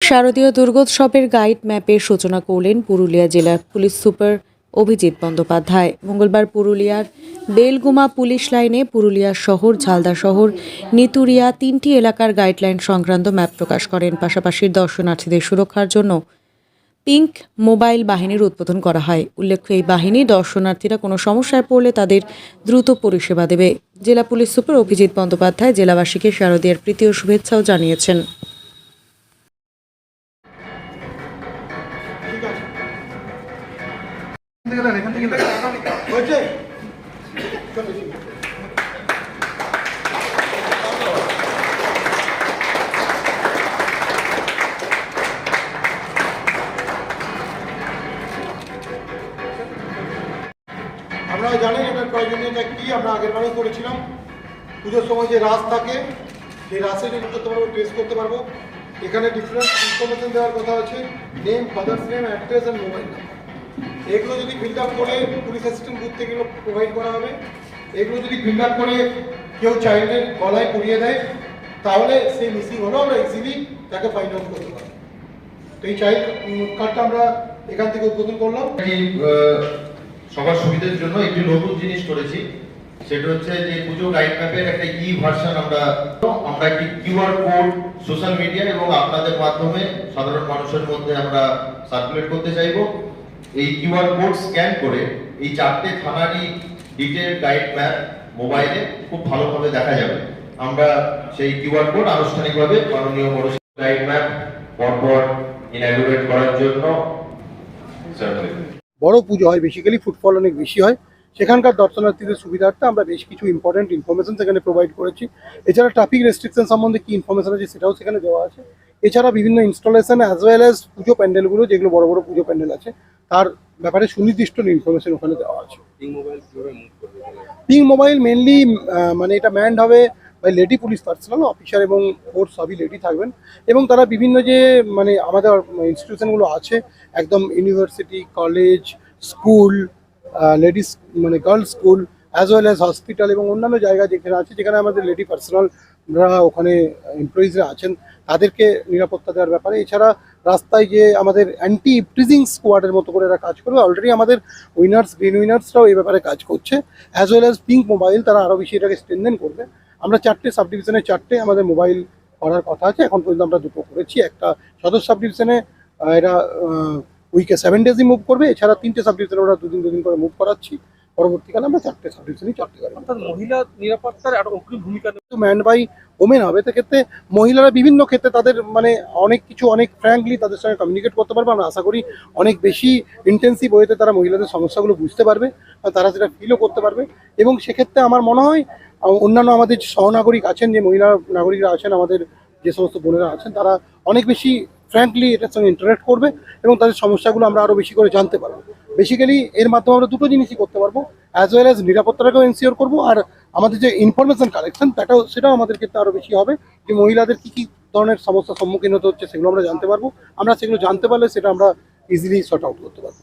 শারদীয় দুর্গোৎসবের গাইড ম্যাপের সূচনা করলেন পুরুলিয়া জেলার পুলিশ সুপার অভিজিৎ বন্দ্যোপাধ্যায়। মঙ্গলবার পুরুলিয়ার বেলগুমা পুলিশ লাইনে পুরুলিয়া শহর, ঝালদা শহর, নিতুরিয়া তিনটি এলাকার গাইডলাইন সংক্রান্ত ম্যাপ প্রকাশ করেন। পাশাপাশি দর্শনার্থীদের সুরক্ষার জন্য পিঙ্ক মোবাইল বাহিনীর উদ্বোধন করা হয়। উল্লেখ্য, এই বাহিনী দর্শনার্থীরা কোনো সমস্যায় পড়লে তাদের দ্রুত পরিষেবা দেবে। জেলা পুলিশ সুপার অভিজিৎ বন্দ্যোপাধ্যায় জেলাবাসীকে শারদীয়ার প্রীতি ও শুভেচ্ছাও জানিয়েছেন। আপনারা জানেন এটার প্রয়োজনীয়তা কি। আমরা আগের বারেও করেছিলাম। পুজোর সময় যে রাস থাকে সেই রাসের করতে পারবো, ট্রেস করতে পারবো। এখানে ডিফারেন্ট ইনফরমেশন দেওয়ার কথা আছে, name, father's name, address and mobile number. এগুলো যদি ফিল আপ করে পুলিশ অ্যাসিস্ট্যান্ট বুথ থেকে এগুলো প্রোভাইড করা হবে। এগুলো যদি ফিল আপ করে কেউ চাইল্ডের গলায় পরিয়ে দেয় তাহলে সে মিসিং হলেও আমরা ইজিলি তাকে ফাইন্ড আউট করতে পারি। তো এই চাইল্ড কার্ডটা আমরা এখান থেকে উদ্বোধন করলাম। সবার সুবিধার জন্য একটি নতুন জিনিস করেছি, সেটা হচ্ছে যে পুজো গাইড ম্যাপের একটা ভার্সন আমরা একটি কিউআর কোড সোশ্যাল মিডিয়া এবং আপনাদের মাধ্যমে সাধারণ মানুষের মধ্যে আমরা সার্কুলেট করতে চাইবো। এই কিউআর কোড স্ক্যান করে এই 4টে থানারই ডিটেইল গাইড ম্যাপ মোবাইলে খুব ভালোভাবে দেখা যাবে। আমরা সেই কিউআর কোড আনুষ্ঠানিকভাবে মাননীয় বড় গাইড ম্যাপ পরপর ইনঅ্যাগুরেট করার জন্য বড় পুজো হয়, বেসিক্যালি ফুটফল অনেক বেশি হয়, সেখানকার দর্শনার্থীদের সুবিধার্থে আমরা বেশ কিছু ইম্পর্টেন্ট ইনফরমেশন সেখানে প্রোভাইড করেছি। এছাড়া ট্রাফিক রেস্ট্রিকশন সম্বন্ধে কী ইনফরমেশন আছে সেটাও সেখানে দেওয়া আছে। এছাড়া বিভিন্ন ইনস্টলেশন অ্যাজ ওয়েল অ্যাজ পুজো প্যান্ডেলগুলো, যেগুলো বড় বড় পুজো প্যান্ডেল আছে, তার ব্যাপারে সুনির্দিষ্ট ইনফরমেশন ওখানে দেওয়া আছে। পিঙ্ক মোবাইল মেনলি মানে এটা ম্যান্ড হবে by lady police personal officer এবং ফোর্স সবই লেডি থাকবেন। এবং তারা বিভিন্ন যে মানে আমাদের ইনস্টিটিউশনগুলো আছে, একদম ইউনিভার্সিটি, কলেজ, স্কুল, লেডিস মানে girls school as well as hospital এবং অন্যান্য জায়গা যেখানে আছে, যেখানে আমাদের লেডি পার্সোনালরা ওখানে এমপ্লয়িজরা আছেন, তাদেরকে নিরাপত্তা দেওয়ার ব্যাপারে। এছাড়া রাস্তায় যে আমাদের অ্যান্টি ইপটিজিং স্কোয়াডের মতো করে এরা কাজ করবে। অলরেডি আমাদের উইনার্স, গ্রিন উইনার্সরাও এই ব্যাপারে কাজ করছে। As well as pink mobile, তারা আরও বেশি এটাকে স্ট্রেনথেন করবে। আমরা 4টে সাব ডিভিশনে 4টে আমাদের মোবাইল করার কথা আছে। এখন পর্যন্ত আমরা 2টো করেছি। একটা সদর সাব ডিভিশনে এরা উইকে 7 ডেজই মুভ করবে। এছাড়া 3টে সাব ডিভিশনে ওরা দুদিন করে মুভ করাচ্ছি। পরবর্তীকালে আমরা 4টে সাব ডিভিশনই 4টে গাড়ি। অর্থাৎ মহিলা নিরাপত্তার একটা অগ্রণী ভূমিকা ম্যান বাই ওমেন হবে। সেক্ষেত্রে মহিলারা বিভিন্ন ক্ষেত্রে তাদের মানে অনেক কিছু অনেক ফ্র্যাঙ্কলি তাদের সঙ্গে কমিউনিকেট করতে পারবে। আমরা আশা করি অনেক বেশি ইন্টেন্সিভ ওয়েতে তারা মহিলাদের সমস্যাগুলো বুঝতে পারবে, তারা সেটা ফিলও করতে পারবে। এবং সেক্ষেত্রে আমার মনে হয় অন্যান্য আমাদের সহনাগরিক আছেন, যে মহিলা নাগরিকরা আছেন, আমাদের যে সমস্ত বোনেরা আছেন, তারা অনেক বেশি ফ্র্যাঙ্কলি এটার সঙ্গে ইন্টারেক্ট করবে এবং তাদের সমস্যাগুলো আমরা আরও বেশি করে জানতে পারবো। বেসিক্যালি এর মাধ্যমে আমরা 2টো জিনিসই করতে পারবো, অ্যাজ ওয়েল অ্যাজ নিরাপত্তাটাকেও এনশিওর করবো, আর আমাদের যে ইনফরমেশন কালেকশন সেটাও আমাদের ক্ষেত্রে আরও বেশি হবে, যে মহিলাদের কী ধরনের সমস্যার সম্মুখীন হতে হচ্ছে সেগুলো আমরা জানতে পারবো। আমরা সেগুলো জানতে পারলে সেটা আমরা ইজিলি সর্ট আউট করতে পারবো।